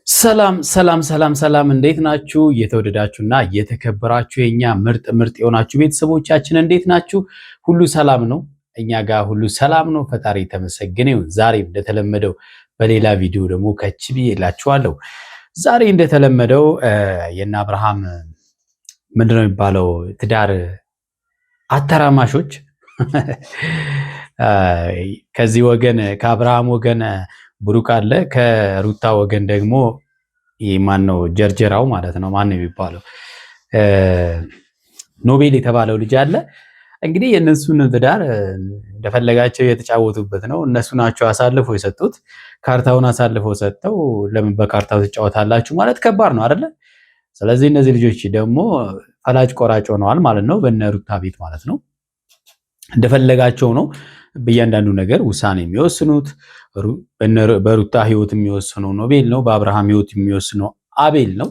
ሰላም ሰላም ሰላም ሰላም እንዴት ናችሁ? የተወደዳችሁና የተከበራችሁ የኛ ምርጥ የሆናችሁ ቤተሰቦቻችን እንዴት ናችሁ? ሁሉ ሰላም ነው? እኛ ጋር ሁሉ ሰላም ነው። ፈጣሪ የተመሰገነ ይሁን። ዛሬ እንደተለመደው በሌላ ቪዲዮ ደግሞ ከች ብዬላችኋለሁ። ዛሬ እንደተለመደው የና አብርሃም ምንድነው የሚባለው ትዳር አተራማሾች ከዚህ ወገን ከአብርሃም ወገን ብሩክ አለ፣ ከሩታ ወገን ደግሞ ማን ነው ጀርጀራው ማለት ነው። ማን ነው የሚባለው ኖቤል የተባለው ልጅ አለ። እንግዲህ የእነሱን ትዳር እንደፈለጋቸው የተጫወቱበት ነው። እነሱ ናቸው አሳልፈው የሰጡት። ካርታውን አሳልፈው ሰጥተው ለምን በካርታው ትጫወታላችሁ ማለት ከባድ ነው አይደለ? ስለዚህ እነዚህ ልጆች ደግሞ ፈላጭ ቆራጭ ሆነዋል ማለት ነው፣ በእነ ሩታ ቤት ማለት ነው። እንደፈለጋቸው ነው በእያንዳንዱ ነገር ውሳኔ የሚወስኑት። በሩታ ህይወት የሚወስነው ኖቤል ነው፣ በአብርሃም ህይወት የሚወስነው አቤል ነው።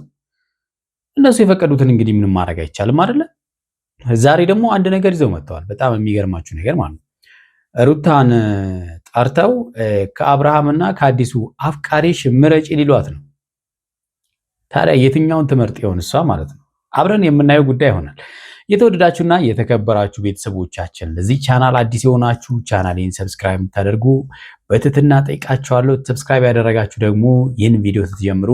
እነሱ የፈቀዱትን እንግዲህ ምንም ማድረግ አይቻልም አይደለ? ዛሬ ደግሞ አንድ ነገር ይዘው መጥተዋል። በጣም የሚገርማችሁ ነገር ማለት ነው፣ ሩታን ጠርተው ከአብርሃምና ከአዲሱ አፍቃሪሽ ምረጪ ሊሏት ነው። ታዲያ የትኛውን ትምህርት ይሆን እሷ ማለት ነው? አብረን የምናየው ጉዳይ ይሆናል። የተወደዳችሁና የተከበራችሁ ቤተሰቦቻችን ለዚህ ቻናል አዲስ የሆናችሁ ቻናሌን ሰብስክራይብ የምታደርጉ በትህትና ጠይቃችኋለሁ። ሰብስክራይብ ያደረጋችሁ ደግሞ ይህን ቪዲዮ ስትጀምሩ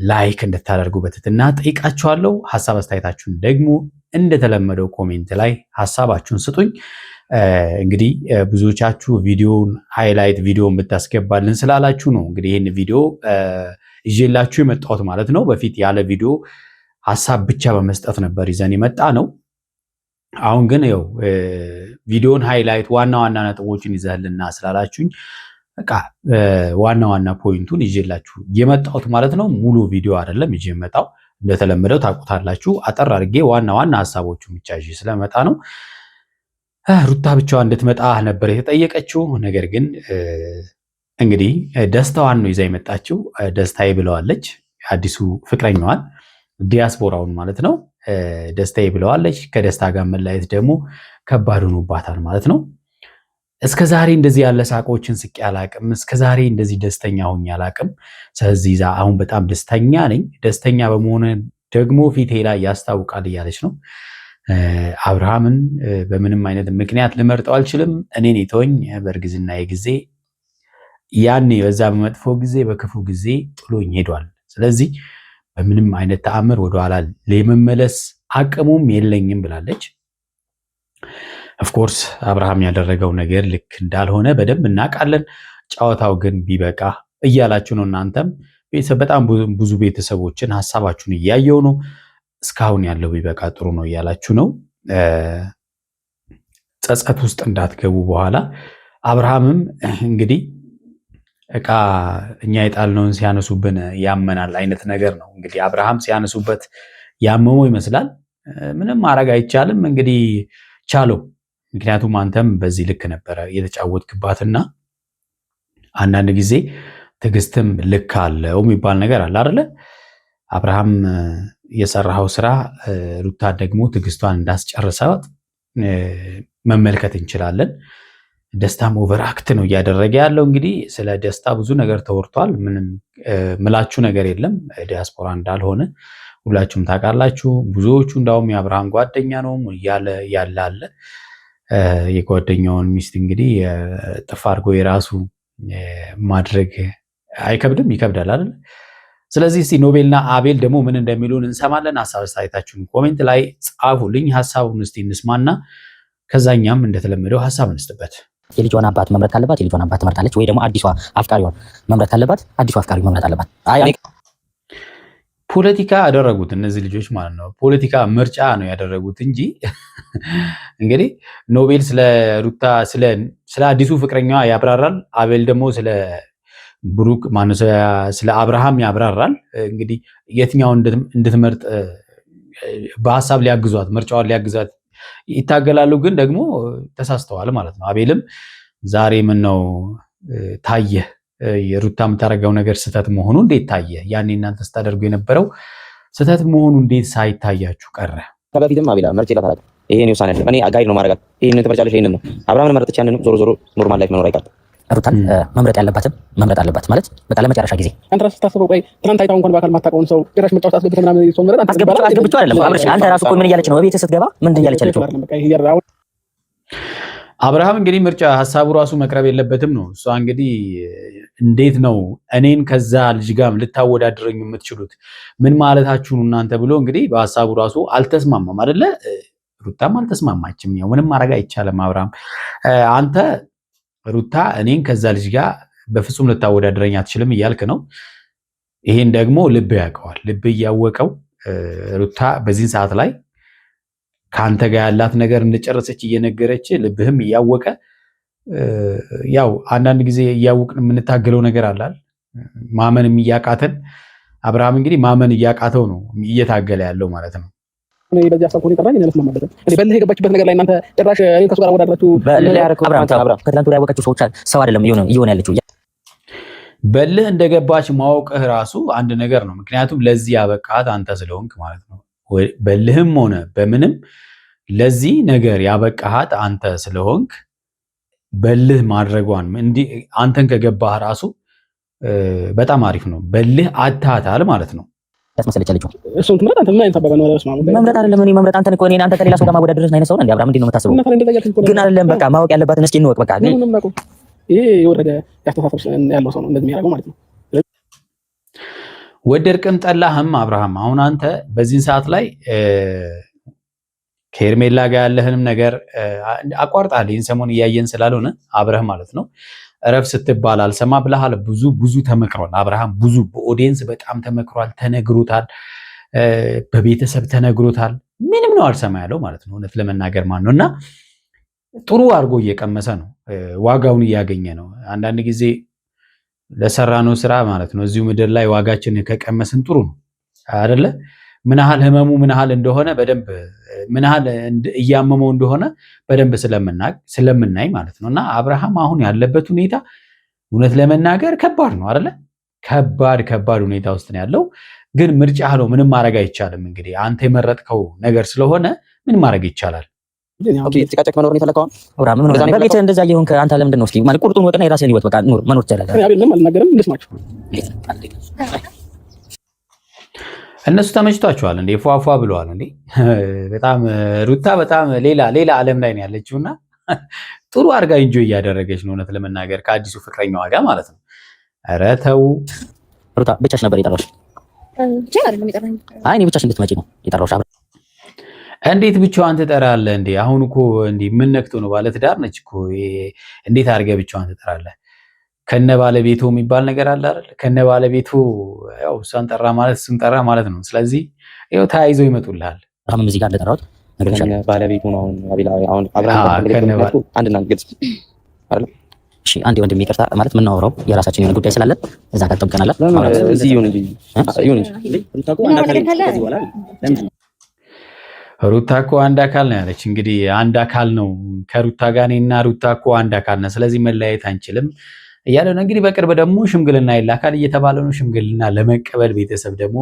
ላይክ እንድታደርጉ በትህትና ጠይቃችኋለሁ። ሀሳብ አስተያየታችሁን ደግሞ እንደተለመደው ኮሜንት ላይ ሀሳባችሁን ስጡኝ። እንግዲህ ብዙዎቻችሁ ቪዲዮን ሃይላይት ቪዲዮን ብታስገባልን ስላላችሁ ነው እንግዲህ ይህን ቪዲዮ ይዤላችሁ የመጣሁት ማለት ነው። በፊት ያለ ቪዲዮ ሀሳብ ብቻ በመስጠት ነበር ይዘን የመጣ ነው። አሁን ግን ያው ቪዲዮን ሃይላይት ዋና ዋና ነጥቦችን ይዘህልና ስላላችሁኝ በቃ ዋና ዋና ፖይንቱን ይዤላችሁ የመጣሁት ማለት ነው። ሙሉ ቪዲዮ አይደለም ይዤ የመጣው፣ እንደተለመደው ታውቁታላችሁ። አጠር አድርጌ ዋና ዋና ሀሳቦቹን ብቻ ይዤ ስለመጣ ነው። ሩታ ብቻዋን እንድትመጣ ነበር የተጠየቀችው። ነገር ግን እንግዲህ ደስታዋን ነው ይዛ የመጣችው። ደስታዬ ብለዋለች፣ አዲሱ ፍቅረኛዋን ዲያስፖራውን ማለት ነው። ደስታዬ ብለዋለች። ከደስታ ጋር መለያየት ደግሞ ከባድ ሆኖባታል ማለት ነው። እስከዛሬ እንደዚህ ያለ ሳቆችን ስቄ አላቅም። እስከዛሬ እንደዚህ ደስተኛ ሆኜ አላቅም። ስለዚህ አሁን በጣም ደስተኛ ነኝ። ደስተኛ በመሆን ደግሞ ፊቴ ላይ ያስታውቃል እያለች ነው። አብርሃምን በምንም አይነት ምክንያት ልመርጠው አልችልም። እኔን የተወኝ በእርግዝና ጊዜ ያኔ በዛ በመጥፎ ጊዜ በክፉ ጊዜ ጥሎኝ ሄዷል። ስለዚህ በምንም አይነት ተአምር ወደኋላ ለመመለስ አቅሙም የለኝም ብላለች። ኦፍኮርስ አብርሃም ያደረገው ነገር ልክ እንዳልሆነ በደንብ እናውቃለን። ጨዋታው ግን ቢበቃ እያላችሁ ነው። እናንተም ቤተሰብ በጣም ብዙ ቤተሰቦችን ሀሳባችሁን እያየው ነው። እስካሁን ያለው ቢበቃ ጥሩ ነው እያላችሁ ነው። ጸጸት ውስጥ እንዳትገቡ በኋላ። አብርሃምም እንግዲህ እቃ እኛ የጣልነውን ሲያነሱብን ያመናል አይነት ነገር ነው። እንግዲህ አብርሃም ሲያነሱበት ያመመው ይመስላል። ምንም ማድረግ አይቻልም እንግዲህ ቻለው። ምክንያቱም አንተም በዚህ ልክ ነበረ የተጫወትክባትና አንዳንድ ጊዜ ትዕግስትም ልክ አለው የሚባል ነገር አለ አይደለ? አብርሃም የሰራው ስራ ሩታ ደግሞ ትዕግስቷን እንዳስጨርሳት መመልከት እንችላለን። ደስታም ኦቨርአክት ነው እያደረገ ያለው። እንግዲህ ስለ ደስታ ብዙ ነገር ተወርቷል። ምንም ምላችሁ ነገር የለም። ዲያስፖራ እንዳልሆነ ሁላችሁም ታውቃላችሁ። ብዙዎቹ እንዳውም የአብርሃም ጓደኛ ነው ያለ አለ። የጓደኛውን ሚስት እንግዲህ ጥፍ አድርጎ የራሱ ማድረግ አይከብድም? ይከብዳል አይደል? ስለዚህ እስቲ ኖቤልና አቤል ደግሞ ምን እንደሚሉን እንሰማለን። ሀሳብ አስተያየታችሁን ኮሜንት ላይ ጻፉልኝ። ሀሳቡን እስቲ እንስማና ከዛኛም እንደተለመደው ሀሳብ እንስጥበት። የልጇን አባት መምረጥ ካለባት የልጇን አባት ትመርጣለች፣ ወይ ደግሞ አዲሷ አፍቃሪዋን መምረጥ ካለባት አዲሷ አፍቃሪ መምረጥ አለባት። ፖለቲካ ያደረጉት እነዚህ ልጆች ማለት ነው። ፖለቲካ ምርጫ ነው ያደረጉት እንጂ እንግዲህ ኖቤል ስለ ሩታ ስለ አዲሱ ፍቅረኛዋ ያብራራል። አቤል ደግሞ ስለ ብሩክ ስለ አብርሃም ያብራራል። እንግዲህ የትኛውን እንድትመርጥ በሀሳብ ሊያግዟት ምርጫዋን ሊያግዛት ይታገላሉ። ግን ደግሞ ተሳስተዋል ማለት ነው። አቤልም ዛሬ ምን ነው ታየ የሩታ የምታደርገው ነገር ስህተት መሆኑ እንዴት ታየ? ያኔ እናንተ ስታደርጉ የነበረው ስህተት መሆኑ እንዴት ሳይታያችሁ ቀረ? ከበፊትም አቤላ መርጬ ይሄን ውሳኔ እኔ ጋይድ ነው ማድረጋት። ይሄን ትመርጫለሽ፣ ይሄን ነው አብርሃምን መረጥች። ያንን ዞሮ ኖርማል ላይፍ መኖር አይቀርም። ሩታን መምረጥ ያለባትም መምረጥ አለባት ማለት በቃ ለመጨረሻ ጊዜ አንተ ራስህ ታስበው። ቆይ ትናንት አይታው እንኳን በአካል ማታውቀውን ሰው ጭራሽ መጫወት አስገብተህ ምናምን ሰው መረጥ አስገብቼው አይደለም አብርሽ። አንተ ራስህ እኮ ምን እያለች ነው በቤት ስትገባ ምንድን እያለች አለችው? አብርሃም እንግዲህ ምርጫ ሀሳቡ ራሱ መቅረብ የለበትም ነው። እሷ እንግዲህ እንዴት ነው እኔን ከዛ ልጅ ጋር ልታወዳድረኝ የምትችሉት ምን ማለታችሁ ነው እናንተ ብሎ እንግዲህ በሀሳቡ ራሱ አልተስማማም አይደለ? ሩታም አልተስማማችም። ያው ምንም ማድረግ አይቻልም። አብርሃም አንተ ሩታ እኔን ከዛ ልጅ ጋር በፍጹም ልታወዳድረኝ አትችልም እያልክ ነው። ይሄን ደግሞ ልብ ያውቀዋል። ልብ እያወቀው ሩታ በዚህን ሰዓት ላይ ከአንተ ጋር ያላት ነገር እንደጨረሰች እየነገረች ልብህም እያወቀ ያው አንዳንድ ጊዜ እያወቅን የምንታገለው ነገር አላል ማመን እያቃተን አብርሃም እንግዲህ ማመን እያቃተው ነው እየታገለ ያለው ማለት ነው። እኔ በዚህ ሀሳብ ኮን ይቀራኝ ማለት ነው። እኔ በልህ የገባችበት ነገር ላይ እናንተ ጭራሽ እኔን ከሱ ጋር አወዳድራችሁ አብርሃም ከትላንት ወዲያ ያወቀችው ሰዎች ሰው አይደለም እየሆነ ያለችው። በልህ እንደገባች ማወቅህ ራሱ አንድ ነገር ነው። ምክንያቱም ለዚህ ያበቃት አንተ ስለሆንክ ማለት ነው። በልህም ሆነ በምንም ለዚህ ነገር ያበቃሃት አንተ ስለሆንክ በልህ ማድረጓን እንዲህ አንተን ከገባህ ራሱ በጣም አሪፍ ነው። በልህ አታታል ማለት ነው። ያስመሰለች አለችው እሱን ትመረጥ አንተ ምን አይነት አባባ ነው? መምረጥ አይደለም እኔ መምረጥ አንተን እኮ እኔ አንተ ከሌላ ሰው ጋር ማወዳደርህ አይነት ሰው ነህ እንዴ? አብርሃም እንዴት ነው የምታስበው? ግን አይደለም በቃ ማወቅ ያለባትን እስኪ እንወቅ። በቃ ይሄ የወረደ ያስተሳሰብ ያለው ሰው ነው እንደዚህ የሚያደርገው ማለት ነው። ወደድክም ጠላህም አብርሃም አሁን አንተ በዚህን ሰዓት ላይ ከሄርሜላ ጋር ያለህንም ነገር አቋርጣል። ይህን ሰሞን እያየን ስላልሆነ አብረህ ማለት ነው እረፍ ስትባል አልሰማ ብለሃል። ብዙ ተመክሯል አብርሃም፣ ብዙ በኦዲየንስ በጣም ተመክሯል፣ ተነግሮታል፣ በቤተሰብ ተነግሮታል። ምንም ነው አልሰማ ያለው ማለት ነው። እውነት ለመናገር ማለት ነው እና ጥሩ አድርጎ እየቀመሰ ነው፣ ዋጋውን እያገኘ ነው። አንዳንድ ጊዜ ለሰራነው ስራ ማለት ነው እዚሁ ምድር ላይ ዋጋችንን ከቀመስን ጥሩ ነው አይደለ? ምን ያህል ህመሙ ምን ያህል እንደሆነ በደንብ ምን ያህል እያመመው እንደሆነ በደንብ ስለምናይ ማለት ነው። እና አብርሃም አሁን ያለበት ሁኔታ እውነት ለመናገር ከባድ ነው አይደለ? ከባድ ሁኔታ ውስጥ ነው ያለው። ግን ምርጫ ነው፣ ምንም ማድረግ አይቻልም። እንግዲህ አንተ የመረጥከው ነገር ስለሆነ ምን ማድረግ ይቻላል? ኦኬ ተጨቃጨቅ መኖር ነው የፈለከው አብርሃም። ምን ነው በቤት እንደዛ እየሆንክ አንተ ለምንድን ነው እስኪ ማለት ቁርጡን ወጥና የራስህን ህይወት በቃ መኖር ይቻላል። እኔ አይደለም አልናገርም ልስማችሁ። እነሱ ተመችቷቸዋል እንዴ? ፏፏ ብለዋል እንዴ? በጣም ሩታ በጣም ሌላ ዓለም ላይ ነው ያለችውና ጥሩ አድርጋ ኢንጆይ እያደረገች ነው እውነት ለመናገር ከአዲሱ ፍቅረኛዋ ጋር ማለት ነው። ኧረ ተው ሩታ ብቻሽ ነበር የጠራሁሽ? አይ እኔ ብቻሽ እንድትመጪ ነው የጠራሁሽ። እንዴት ብቻዋን ትጠራለህ እንዴ? አሁን እኮ እንዴ ምን ነክቶ ነው? ባለትዳር ነች እኮ እንዴት አድርገህ ብቻዋን ትጠራለህ? ከነ ባለቤቱ የሚባል ነገር አለ አይደል? ከነ ባለቤቱ ያው እሷን ጠራ ማለት እሱን ጠራ ማለት ነው። ስለዚህ ያው ተያይዘው ይመጡልሃል። አሁን እዚህ ጋር እንደጠራሁት ነገር ይችላል። ባለቤቱ ነው አሁን አብርሃም አንድና ግልጽ አይደል? እሺ አንዴ ወንድም ይቅርታ ማለት የምናወራው የራሳችን የሆነ ጉዳይ ስላለ እዛ ጋር ተጠብቀናል። እዚህ ይሁን እንጂ ሩታ እኮ አንድ አካል ነው ያለች። እንግዲህ አንድ አካል ነው ከሩታ ጋር እኔና ሩታ እኮ አንድ አካል ነው፣ ስለዚህ መለያየት አንችልም እያለ ነው። እንግዲህ በቅርብ ደግሞ ሽምግልና ይላካል እየተባለ ነው። ሽምግልና ለመቀበል ቤተሰብ ደግሞ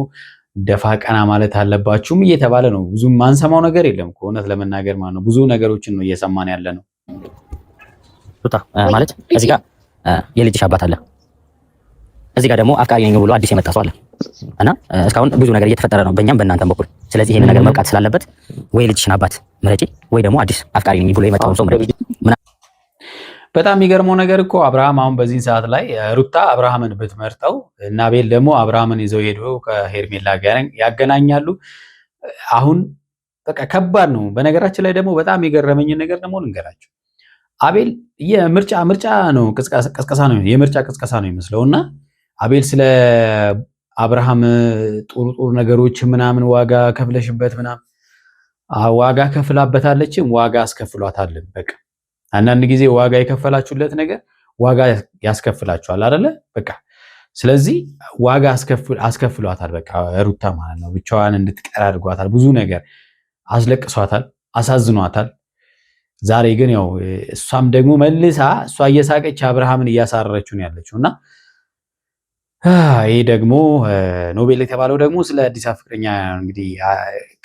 ደፋ ቀና ማለት አለባችሁም እየተባለ ነው። ብዙም ማንሰማው ነገር የለም እኮ እውነት ለመናገር ማለት ነው። ብዙ ነገሮችን ነው እየሰማን ያለ ነው። ሩታ ማለት እዚህ ጋር የልጅሽ አባት አለ፣ እዚህ ጋር ደግሞ አፍቃሪ ነኝ ብሎ አዲስ የመጣ ሰው አለ እና እስካሁን ብዙ ነገር እየተፈጠረ ነው በእኛም በእናንተም በኩል። ስለዚህ ይሄን ነገር መብቃት ስላለበት ወይ ልጅሽን አባት ምረጪ ወይ ደግሞ አዲስ አፍቃሪ ነኝ ብሎ የመጣውን ሰው ምረጪ። በጣም የሚገርመው ነገር እኮ አብርሃም አሁን በዚህ ሰዓት ላይ ሩታ አብርሃምን ብትመርጠው እና አቤል ደግሞ አብርሃምን ይዘው ሄዶ ከሄርሜላ ጋር ያገናኛሉ። አሁን በቃ ከባድ ነው። በነገራችን ላይ ደግሞ በጣም የገረመኝ ነገር ደግሞ ልንገራችሁ። አቤል ምርጫ ነው ቅስቀሳ ነው የምርጫ ቅስቀሳ ነው ይመስለውና አቤል ስለ አብርሃም ጥሩ ነገሮች ምናምን ዋጋ ከፍለሽበት ምናምን ዋጋ ከፍላበታለች፣ ዋጋ አስከፍሏታል። በቃ አንዳንድ ጊዜ ዋጋ የከፈላችሁለት ነገር ዋጋ ያስከፍላችኋል አይደለ? በቃ ስለዚህ ዋጋ አስከፍሏታል። በቃ ሩታ ማለት ነው ብቻዋን እንድትቀር አድርጓታል። ብዙ ነገር አስለቅሷታል፣ አሳዝኗታል። ዛሬ ግን ያው እሷም ደግሞ መልሳ እሷ እየሳቀች አብርሃምን እያሳረረችው ነው ያለችውና ይሄ ደግሞ ኖቤል የተባለው ደግሞ ስለ አዲስ ፍቅረኛ እንግዲህ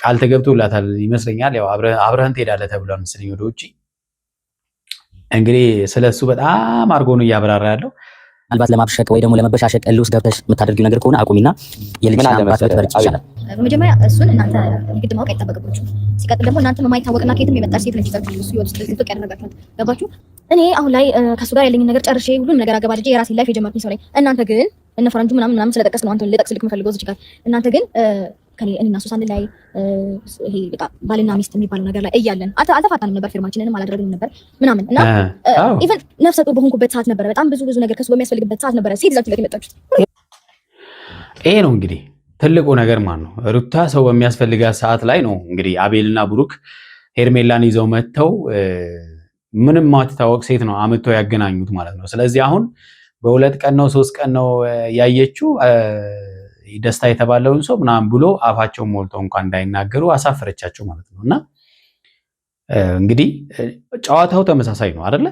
ቃል ተገብቶላታል ይመስለኛል። ያው አብረህን ትሄዳለህ ተብሏል መሰለኝ ወደ ውጪ። እንግዲህ ስለሱ በጣም አድርጎ ነው እያብራራ ያለው። ምናልባት ለማብሸቅ ወይ ደግሞ ለመበሻሸቅ እልህ ውስጥ ገብተሽ የምታደርጊው ነገር ከሆነ አቁሚና የልጅሽን አባት ብትበርቺ ይሻላል። በመጀመሪያ እሱን እናንተ የግድ ማወቅ አይጠበቅባችሁም። ሲቀጥል ደግሞ እናንተ የማይታወቅና ከየትም የመጣች ሴት ነች ይዛችሁ እሱ ይወጥ ጥልቅ ያደረጋችኋል። ገባችሁ? እኔ አሁን ላይ ከሱ ጋር ያለኝን ነገር ጨርሼ ሁሉም ነገር አገባድጄ የራሴን ላይፍ የጀመርኩኝ ሰው ላይ እናንተ ግን እነ ፈረንጁ ምናምን ስለጠቀስ ነው አንተ ልጠቅስ ልክ የምፈልገው እዚህ ጋር እናንተ ግን እኔና እሱ ሳንድ ላይ ይሄ በቃ ባልና ሚስት የሚባለው ነገር ላይ እያለን አልተፋታንም ነበር፣ ፊርማችንንም አላደረግንም ነበር ምናምን እና ኢቨን ነፍሰ ጡር በሆንኩበት ሰዓት ነበረ በጣም ብዙ ነገር ከሱ በሚያስፈልግበት ሰዓት ነበረ ሴት ይዛችሁለት የመጣችሁት። ይሄ ነው እንግዲህ ትልቁ ነገር ማለት ነው። ሩታ ሰው በሚያስፈልጋት ሰዓት ላይ ነው እንግዲህ አቤልና ብሩክ ሄርሜላን ይዘው መጥተው ምንም ማትታወቅ ሴት ነው አምጥተው ያገናኙት ማለት ነው። ስለዚህ አሁን በሁለት ቀን ነው 3 ቀን ነው ያየችው ደስታ የተባለውን ሰው ምናምን ብሎ አፋቸው ሞልተው እንኳን እንዳይናገሩ አሳፈረቻቸው ማለት ነው። እና እንግዲህ ጨዋታው ተመሳሳይ ነው አይደለ?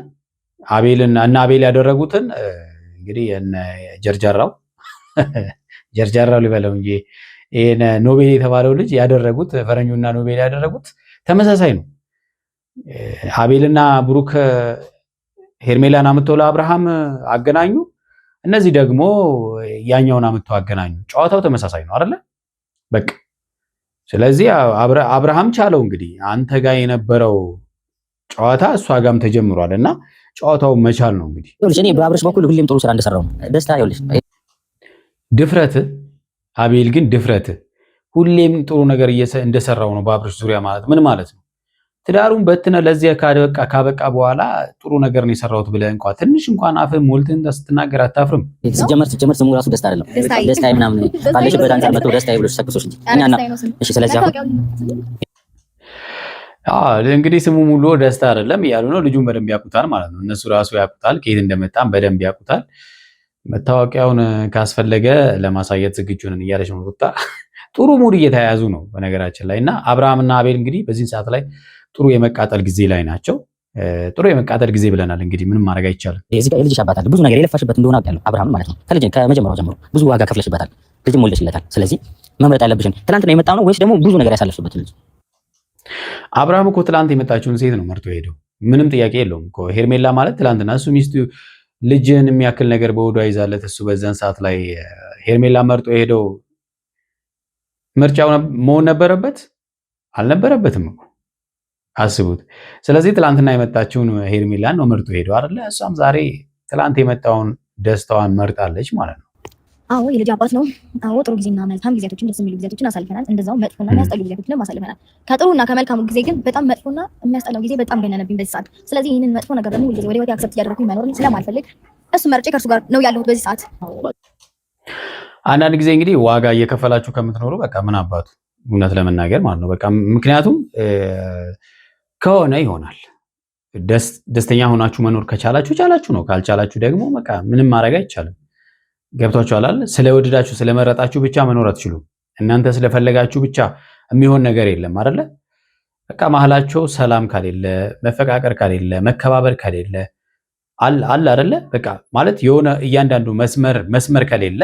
እና አቤል ያደረጉትን እንግዲህ እነ ጀርጀራው ሊበለው እንጂ ይሄን ኖቤል የተባለው ልጅ ያደረጉት ፈረኙና ኖቤል ያደረጉት ተመሳሳይ ነው። አቤልና ብሩክ ሄርሜላን አምጥተው ለአብርሃም አገናኙ። እነዚህ ደግሞ ያኛውን አምጥተው አገናኙ። ጨዋታው ተመሳሳይ ነው አይደለ? በቃ ስለዚህ አብርሃም ቻለው እንግዲህ አንተ ጋር የነበረው ጨዋታ እሷ ጋርም ተጀምሯል እና ጨዋታው መቻል ነው እንግዲህ። እኔ በአብርሽ በኩል ሁሌም ጥሩ ስራ እንደሰራው ነው ደስታ ይኸውልሽ። ድፍረት አቤል ግን ድፍረት ሁሌም ጥሩ ነገር እንደሰራው ነው በአብርሽ ዙሪያ ማለት ምን ማለት ነው? ትዳሩን በትነ ለዚያ ካበቃ በኋላ ጥሩ ነገር ነው የሰራሁት ብለህ እንኳን ትንሽ እንኳን አፍህ ሞልተን ስትናገር አታፍርም? ሲጀመር ስሙ ራሱ ደስታ አይደለም። ደስታ ምናምን ባለሽበት አንተ መጥቶ ደስታ ብሎሽ ሰክሶሽ እንጂ እኛና እሺ። ስለዚህ እንግዲህ ስሙ ሙሉ ደስታ አይደለም እያሉ ነው። ልጁን በደንብ ያውቁታል ማለት ነው። እነሱ ራሱ ያውቁታል፣ ከየት እንደመጣም በደንብ ያውቁታል። መታወቂያውን ካስፈለገ ለማሳየት ዝግጁ ነን እያለች ነው ሩታ። ጥሩ ሙድ እየተያያዙ ነው በነገራችን ላይ እና አብርሃምና አቤል እንግዲህ በዚህ ሰዓት ላይ ጥሩ የመቃጠል ጊዜ ላይ ናቸው። ጥሩ የመቃጠል ጊዜ ብለናል እንግዲህ ምንም ማድረግ አይቻልም። እዚህ ጋር የልጅሽ አባት አለ፣ ብዙ ነገር የለፋሽበት እንደሆነ አውቃለሁ። አብርሃም ማለት ነው ከመጀመሪያው ጀምሮ ብዙ ዋጋ ከፍለሽበታል፣ ልጅም ወልደሽለታል። ስለዚህ መምረጥ ያለብሽን ትናንት ነው የመጣው ነው ወይስ ደግሞ ብዙ ነገር ያሳለፍሽበት ልጅ? አብርሃም እኮ ትላንት የመጣችውን ሴት ነው መርጦ ሄደው፣ ምንም ጥያቄ የለውም እኮ ሄርሜላ ማለት ትላንትና እሱ ሚስቱ ልጅን የሚያክል ነገር በወዷ ይዛለት እሱ በዛን ሰዓት ላይ ሄርሜላ መርጦ ሄደው ምርጫው መሆን ነበረበት አልነበረበትም እኮ አስቡት። ስለዚህ ትላንትና የመጣችውን ሄርሜላን ነው መርጦ ሄደው አይደለ? እሷም ዛሬ ትላንት የመጣውን ደስታዋን መርጣለች ማለት ነው። አዎ የልጅ አባት ነው። አዎ ጥሩ ጊዜና መልካም ጊዜያቶችን ደስ የሚሉ ጊዜያቶችን አሳልፈናል። እንደዛው መጥፎና የሚያስጠሉ ጊዜያቶችን አሳልፈናል። ከጥሩና ከመልካሙ ጊዜ ግን በጣም መጥፎና የሚያስጠላው ጊዜ በጣም ገነነብኝ በዚህ ሰዓት። ስለዚህ ይህንን መጥፎ ነገር ደግሞ ሁልጊዜ ወደ ህይወቴ አክሰፕት እያደረኩኝ መኖር ስለማልፈልግ እሱ መርጬ ከእርሱ ጋር ነው ያለሁት በዚህ ሰዓት። አንዳንድ ጊዜ እንግዲህ ዋጋ እየከፈላችሁ ከምትኖሩ በቃ ምን አባቱ እውነት ለመናገር ማለት ነው በቃ ምክንያቱም ከሆነ ይሆናል። ደስተኛ ሆናችሁ መኖር ከቻላችሁ ቻላችሁ ነው፣ ካልቻላችሁ ደግሞ በቃ ምንም ማድረግ አይቻልም። ገብቷችኋል አይደል? ስለወደዳችሁ ስለመረጣችሁ ብቻ መኖር አትችሉም። እናንተ ስለፈለጋችሁ ብቻ የሚሆን ነገር የለም አይደለ? በቃ መሀላቸው ሰላም ከሌለ፣ መፈቃቀር ከሌለ፣ መከባበር ከሌለ አለ አይደለ? በቃ ማለት የሆነ እያንዳንዱ መስመር ከሌለ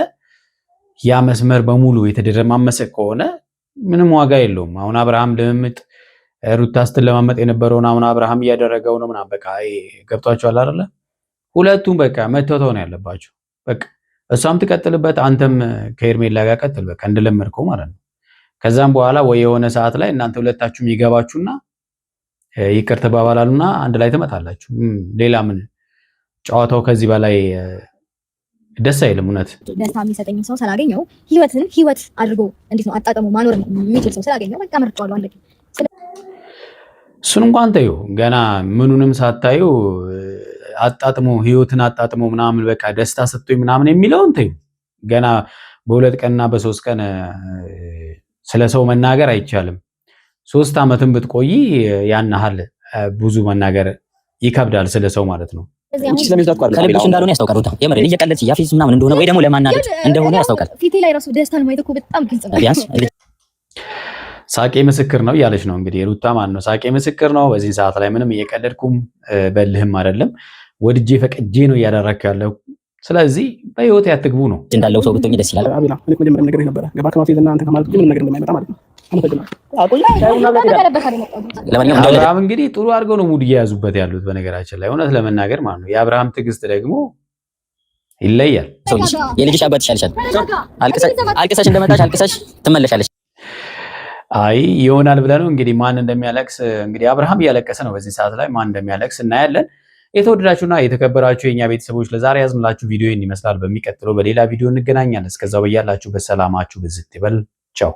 ያ መስመር በሙሉ የተደረማመሰ ከሆነ ምንም ዋጋ የለውም። አሁን አብርሃም ልምምጥ ሩታ ስትለማመጥ የነበረውን አሁን አብርሃም እያደረገው ነው ምናምን በቃ ገብቷችኋል አይደለ? ሁለቱም በቃ መተውተው ነው ያለባቸው በቃ እሷም ትቀጥልበት፣ አንተም ከሄርሜላ ጋር ቀጥል በቃ እንደለመድከው ማለት ነው። ከዛም በኋላ ወይ የሆነ ሰዓት ላይ እናንተ ሁለታችሁም ይገባችሁና ይቅር ተባባላሉና አንድ ላይ ትመጣላችሁ። ሌላ ምን ጨዋታው ከዚህ በላይ ደስ አይልም። እውነት ደስታ የሚሰጠኝ ሰው ስላገኘው ህይወት አድርጎ እንዴት ነው አጣጥሞ ማኖር የሚችል ሰው ስላገኘው በቃ መርጫዋለሁ አለኝ። እሱን እንኳን ተይው፣ ገና ምኑንም ሳታዩ አጣጥሞ ህይወትን አጣጥሞ ምናምን በቃ ደስታ ሰጥቶኝ ምናምን የሚለውን ተይው። ገና በ2 ቀንና በ3 ቀን ስለ ሰው መናገር አይቻልም። 3 ዓመትን ብትቆይ ያን ያህል ብዙ መናገር ይከብዳል ስለ ሰው ማለት ነው። ከልብሽ እንዳልሆነ ያስታውቃል። ሩታ የምር እየቀለድሽ ያፊዝ ምናምን እንደሆነ ወይ ደግሞ ለማናደድ እንደሆነ ያስታውቃል። ፊቴ ላይ ራሱ ደስታን ማየት እኮ በጣም ግልጽ ነው። ቢያንስ ሳቄ ምስክር ነው እያለች ነው እንግዲህ ሩታ ማለት ነው። ሳቄ ምስክር ነው። በዚህ ሰዓት ላይ ምንም እየቀለድኩም በልህም አይደለም፣ ወድጄ ፈቅጄ ነው እያደረክ ያለው። ስለዚህ በህይወት ያትግቡ ነው እንዳለው ሰው ብትሆኚ ደስ ይላል። አቤላ እኔ መጀመሪያ ነገር ነበር ገባ ከማፊዝ እና አንተ ከማለት ምንም ነገር እንደማይመጣ ማለት ነው። አብርሃም እንግዲህ ጥሩ አድርገው ነው ሙድ እየያዙበት ያሉት በነገራችን ላይ እውነት ለመናገር ማለት ነው። የአብርሃም ትዕግስት ደግሞ ይለያል። የልጅሽ አባት ይሻልሻል። አልቅሰሽ እንደመጣሽ አልቅሰሽ ትመለሻለሽ። አይ ይሆናል ብለህ ነው እንግዲህ ማን እንደሚያለቅስ እንግዲህ አብርሃም እያለቀሰ ነው በዚህ ሰዓት ላይ ማን እንደሚያለቅስ እናያለን። የተወደዳችሁና የተከበራችሁ የኛ ቤተሰቦች ለዛሬ ያዝንላችሁ ቪዲዮ ይመስላል። በሚቀጥለው በሌላ ቪዲዮ እንገናኛለን። እስከዛው በያላችሁበት ሰላማችሁ ብዝት ይበል። ቻው